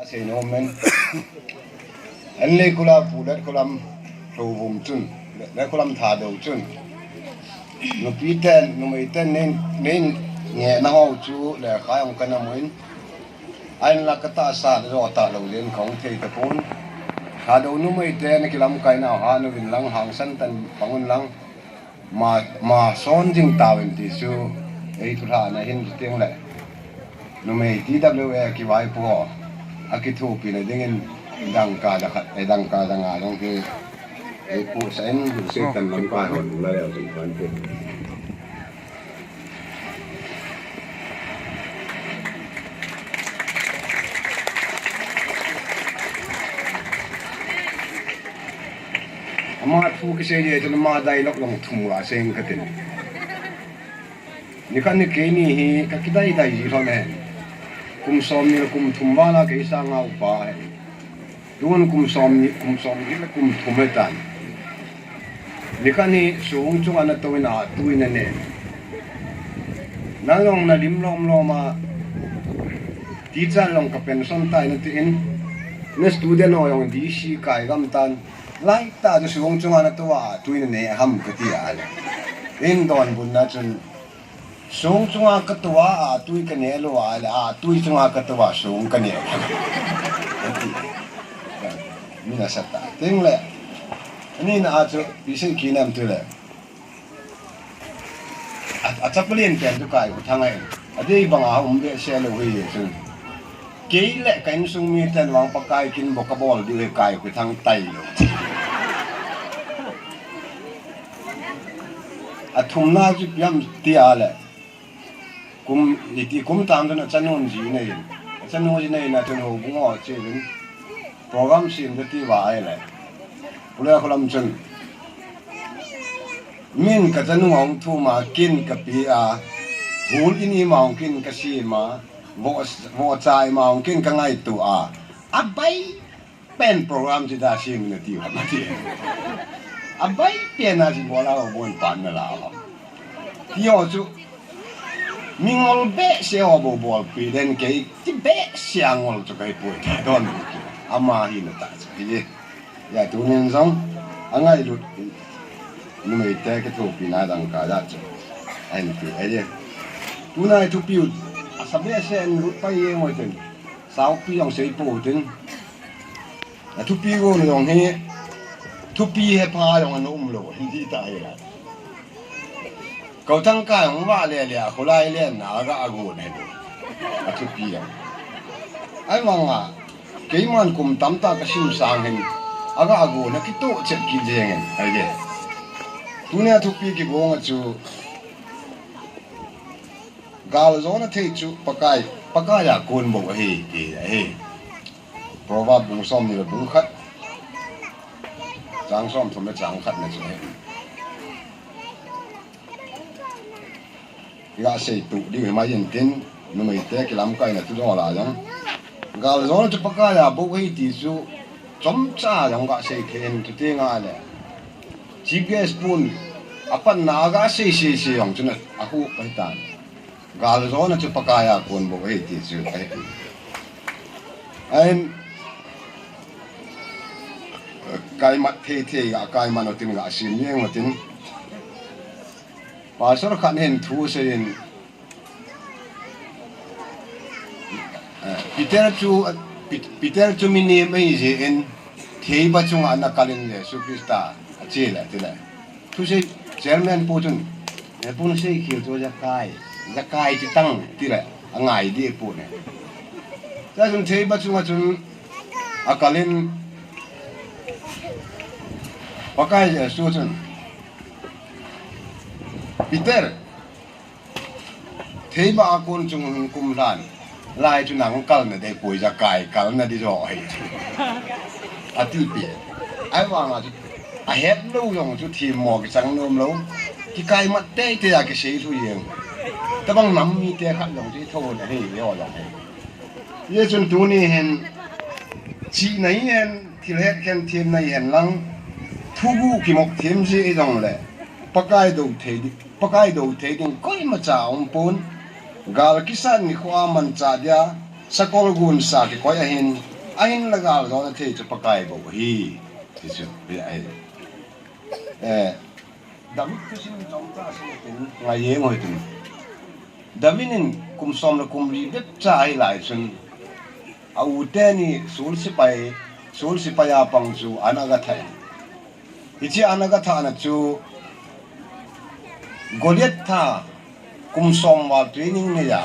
asei no men an le kula pulat kulam T.lhoujiem chun le kulam Thadou chun no piten no mai ten nen nge na ho chu le khai kana muin anh là cái ta sa rồi ta lâu lên không thấy tập vốn Thadou nu mới tên cái làm cái nào ha nu vinh lăng hàng sân tần bằng lăng mà son dinh tàu bên tí su ấy thu thà này hiện tiếng lệ nu mới TWE cái vài po cái thupi này dengan đăng cả đăng trong cái phụ sen được xây tần làm cái hồn lại ở trong quan hệ mà thu cái xe gì cho nó mà đại lộc lòng thùng là sen cái tiền, những cái này hi cái đại gì thôi này, cùng xóm như cùng thùng ba là cái sang ngao ba này, đúng cùng xóm như là cùng thùng hết tan, những cái này xuống chung anh tôi nào tôi này, nãy lòng là điểm lòng mà, tí cha lòng cái pension tay nó tiền, nếu student họ用利息改咁tan lại ta就xuống chung anh tôi à tôi này ham cái gì à nên đòn buồn là chun xuống chung anh cái tôi à tôi cái này lo à tôi chung anh cái tôi xuống cái này mình là sát ta tiếng lệ nên à cho bị sinh khí nam tôi lệ chắc phải liên kết được cái thằng này đây bằng à không biết xe lâu gì chun cái lệ cái sung mi tên vàng bạc cái kinh bọc ball đi cái thằng tay thùng na chụp yam tia lệ cũng tam cho nó chân hồn gì này là chân hồn cũng ngọt chứ đến program xin cái tia vải lệ bây giờเขาlàm chân mình cái chân hồn thu mà kinh cái bia hùn ini mà kinh cái gì mà vô trái mà kinh cái ngày tụ bay pen program chỉ đã xin cái tia mà tia bay tiền là chỉ bỏ lao buồn pan là thì họ chú mình ngồi bé xe họ bỏ pi đến cái bé xe ngồi cho cái bụi cái đó mà hi nó ta cái gì ya tu nên xong anh ấy rồi nhưng mà cái thupi này đang cả ra chứ anh thì ấy chứ tu này thupi sao bé xe rút bay ngồi trên sáu pi ông xây bộ trên thupi của nó đồng he thupi hay pha dòng anh ôm lỗ hindi ta hay là cậu thằng cái ông va lẹ khổ lại lẹ nào cái agu này thupi anh mong cái màn cùng tắm ta cái sim sang hình cái agu này cái tổ chất cái gì nghe hay chứ tu này thupi cái gong chú gal zone thấy chú pakai ya kun bộ hi thì prova bung som ni là bung khát trang som thầm mới trang khát này chứ cái asei tụ đi mà yên tin nó mới té cái làm cái này tôi nói là giống gal zone chú pakai ya bộ hi thì chú chấm cha giống cái asei khen chú tiếng ngay này chỉ cái spoon apan na cái asei giống chú này aku cái tan gal zone chú pakai ya kun bộ hi thì chú anh cái mặt thế cái mà nó tin gà xin nhưng mà tin bà số khăn hình thu xin Peter chú mình mấy gì in thế bà chúng anh là kalin le superstar chế lại thế này thu xin chairman po chun po nó xây kiểu cho ra cái thì tăng thế này ngày đi po này ra chúng thế bà chúng anh kalin pakai susun Peter thấy bà con chung cùng đàn lại chung nắng cal này để bồi ra cài cal này đi rồi tiêu bể ai vàng hết lâu rồi chú tìm mò cái trắng nôm lâu cái cài mặt tê thì là cái gì thôi vậy ta bằng nắm mi tê khác rồi chứ thôi là hay rồi vậy chung tu này hen chị này hen thì hết khen thêm này hen lăng thu bu cái một thêm gì trong này pakai đầu thấy đến coi mà chả ông pon gal kisan ni khoa man cha dia sakol gun sa cái coi hen anh là gal đó là thế cho pakai bộ hi thì chứ bây giờ David cứ xin trong ta xin tin ngày ấy ngồi tin David nên cùng xóm là cùng đi biết trái lại xuân au teni sul sipai apang chu anagatha ichi anagatha na chu Goliath tha kum som wa training ne ya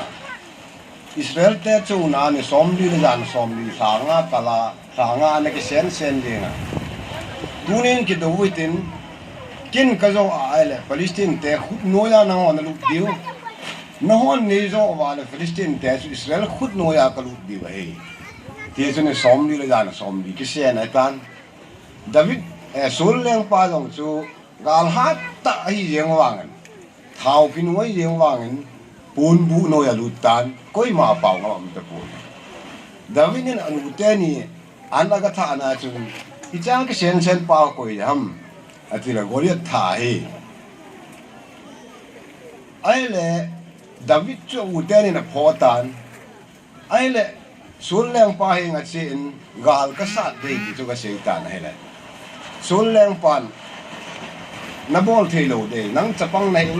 Israel te chu na ni som li le jan som li sanga kala sanga ne ke sen de na tunin ki do witin kin ka zo a ele Palestine te khut no ya na on lu diu na hon ni zo wa le Palestine te Israel khut no ya ka lu diu he thì cho nên xóm đi là già là xóm đi cái xe này tan David số lượng ba dòng số gal hát ta hi riêng vàng thao pin nuôi riêng vàng bún bún nuôi lụt tan coi mà bảo ngon được bún David nên anh út này anh đã cái thà na chung ít chăng cái sen bao coi ham thì là Goliath thà hi ai lẽ David cho út này là phò tan ai lẽ Sul leng pa hi nga chin gal ka sat dei ki chu ka seitan hele sul leng pan na bol thelo de nang chapang nei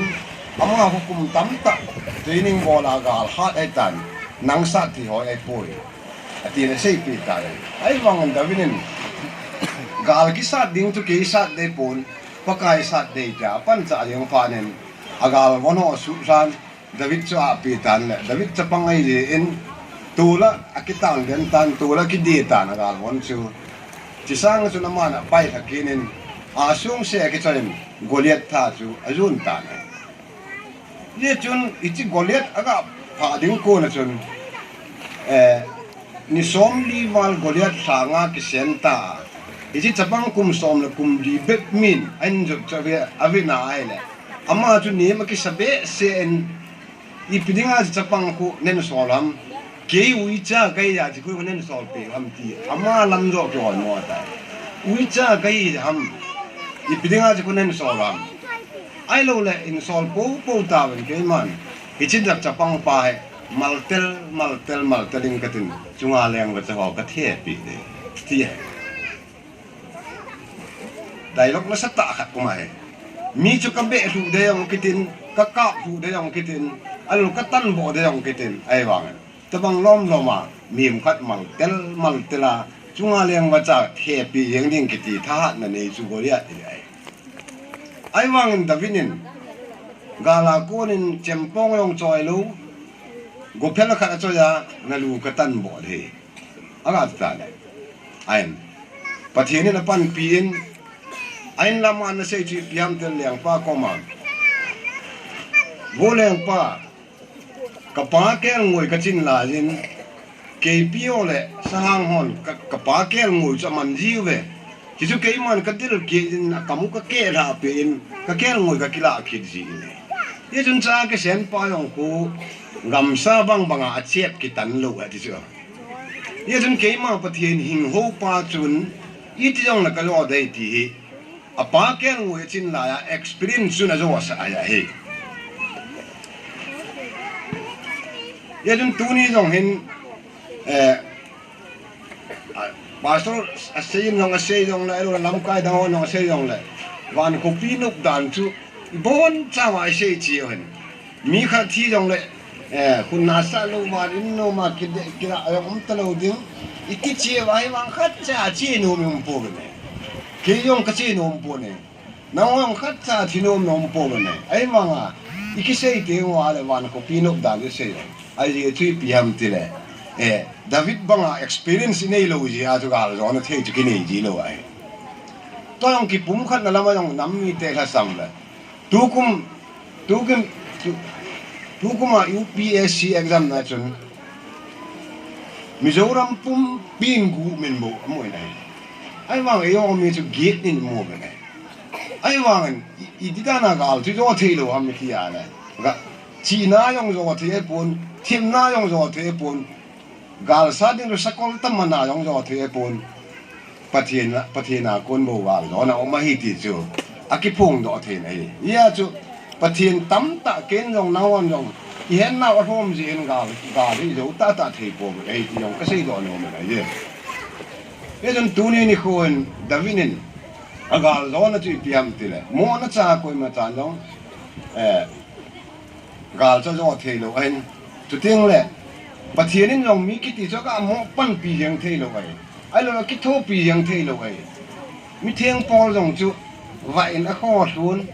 ama hukum tam ta training bola gal hat ai tan nang sat thi hoi ai poi ati na sei pi ta ai wang Davinin gal ki sat ding tu ki sat de pon pakai sat de ja pan cha yong panen agal wono su san David cha pi tan le David chapang ai de in tula akitang den tan tula ki di tan agal won chu ti sang chu na mana pai thakinin asung se ki chalim Goliath tha chu azun tan ye chun ichi Goliath aga pha ding ko na chun ni som li wal Goliath sanga ki senta ichi chapang kum som la kum li bet min an job chawe avina aile ama chu ni ma ki sabe se en ipidinga chapang ku nen solam cái uy cha cái gì thì cứ nên soi bề ham ti, ama làm rõ cái hỏi mua tại uy cha cái gì ham, đi bên ngoài thì cứ nên soi làm, ai lâu lại in soi bố tao bên cái man, cái chuyện đặt chapang pa maltel in cái tin, chúng ta liền vật họ cái thế bị đấy, thế, đại lộc nó sắp tạ khát của mày, mi cho cái bệ thủ đây ông cái tin, cái cạo thủ đây ông cái tin, anh lúc cái tan bộ đây ông cái tin, ai bảo tabang lom loma miem khat maltela chunga leng wacha happy yang ding kiti tha na nei chu Goliath ai wang Davinin gala konin chempong yong choi lu go phela kha cho ya na lu ka tan bo the aga ta le ain pathiani na pan pin ain lama na sei chi piam tel leng pa ko ma go leng pa kapa kel ngồi cái chín là gì cái piao lệ sang hòn kapa kel ngồi cho mình diu về chỉ số cái mình cái điều cái kamu cái kẻ ra bên cái kel ngồi cái kila cái gì này ये chúng ta cái sen pa yong ku gam sa bang bang a chep cái tan lo à thì chưa ये chúng cái mà bắt hiện hình hô pa chun ít yong là cái lo đây thì à pa kel ngồi chín là experience chun là zo sa ya he ये जन तूनी जों हिन pastor asei जों ले रो lam kai da ho no asei जों ले wan ko pi nuk dan chu bon cha wa asei chi hen mi kha thi जों ले kun na sa lo ma in no ma ki ra om ta lo ding iti chi wa hi wang khat cha chi no mi po ne ke yong ka chi no po ne na wang khat cha thi no po ne ai wanga iki sei te wa le wan ko pi nuk dan le sei ai gì thui piam ti le David banga experience nei lo ji a chu ga zo na the chu ki nei ji lo ai to yong ki pum khat na lama yong nam mi te kha sam le tu kum a UPSC exam na chun Mizoram pum pin gu min mo amoi nai ai wang e yong mi chu gate in mo be nai ai wang i di da na ga chu zo the lo am ki ya le ga chi na yong zo the pun Tim na yong zo the pun gal sa ding sa kol tam na yong zo the pun pathina kon bo wa lo na ma hi ti chu akipung do the nei ya chu pathin tam ta ken yong na won yong i hen na wa hom ji en gal ri zo ta the po ei ti yong ka sei do no me ye cái dân tu ni khôn Davinin agal lo na chui piam tile mo na cha koi ma cha long gal cho zo thei lo en tu ting le pathian in long mi ki ti cho ka mo pan pi yang thei lo ai lo ki tho pi yang thei lo mi thieng pol dong chu vai na kho sun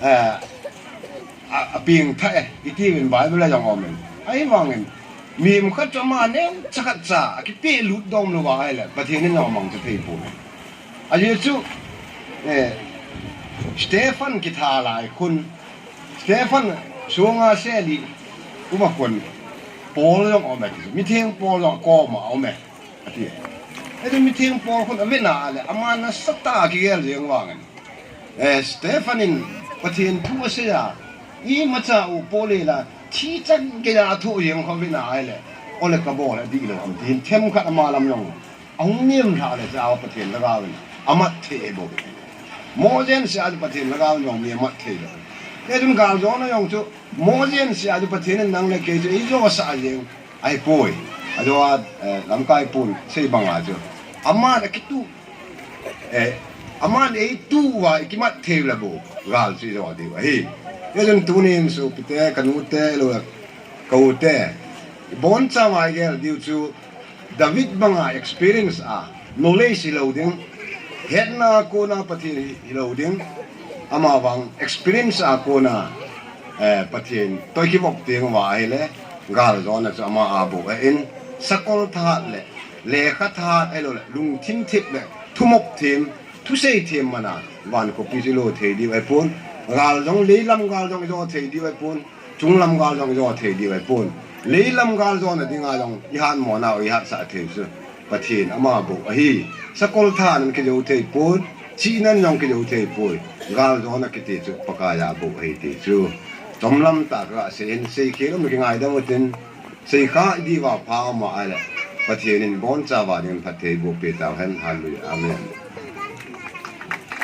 a pieng thae i ti bin bai bela jong om ai wangin mi m khat cho ma ne chakat cha ki pe lut dom lo wa ai le pathian in long mang chu thei pu ai chu Stefan ki tha lai kun Stefan sunga se li uma kun pol long om mi thieng pol long ko ma om ati ai mi thieng pol kun avena le amana sata ki gel jeng wangan Stefanin pathian thu se ya i ma cha u pole la thi chan ke ya thu yeng kho vina ai le ole ka bo la di lo am tin them khat ma lam long ong niem tha le cha pathian la ga wen amat the bo mo jen sia pathian la ga long mi amat the lo le dun ga zo na yong chu mo jen sia pathian nang le ke chu i zo sa yeng ai poi adoa lam kai pun sei banga chu ama la ki tu aman tu wa ikimat the la bo gal si zo di wa hi ye jun tu ni su pite kanu te lo ko te bon cha mai gel diu chu David banga experience knowledge lo ding het na ko na pati lo ding ama wang experience ko na patien to ki bok ting wa ai le gal zo na cha ma abu in sakol tha le kha tha ai lo lung thim thip le thumok thim thu sei thim mana wan ko pi lo the di ai pon gal jong le lam gal jong zo the di ai pon chung lam gal jong zo the di ai pon le lam gal zo na dinga jong i han mo na i hat sa the su patien ama bu a hi sakol tha nan ke jo the pon chi nan jong ke jo the pon gal zo na ke ti chu pakaya bu ai ti chu tom lam ta ka se en sei ke lo mi ngai da mo tin sei kha di wa pa ma ai la patien in bon cha wa din pathe bu pe ta han hallelujah amen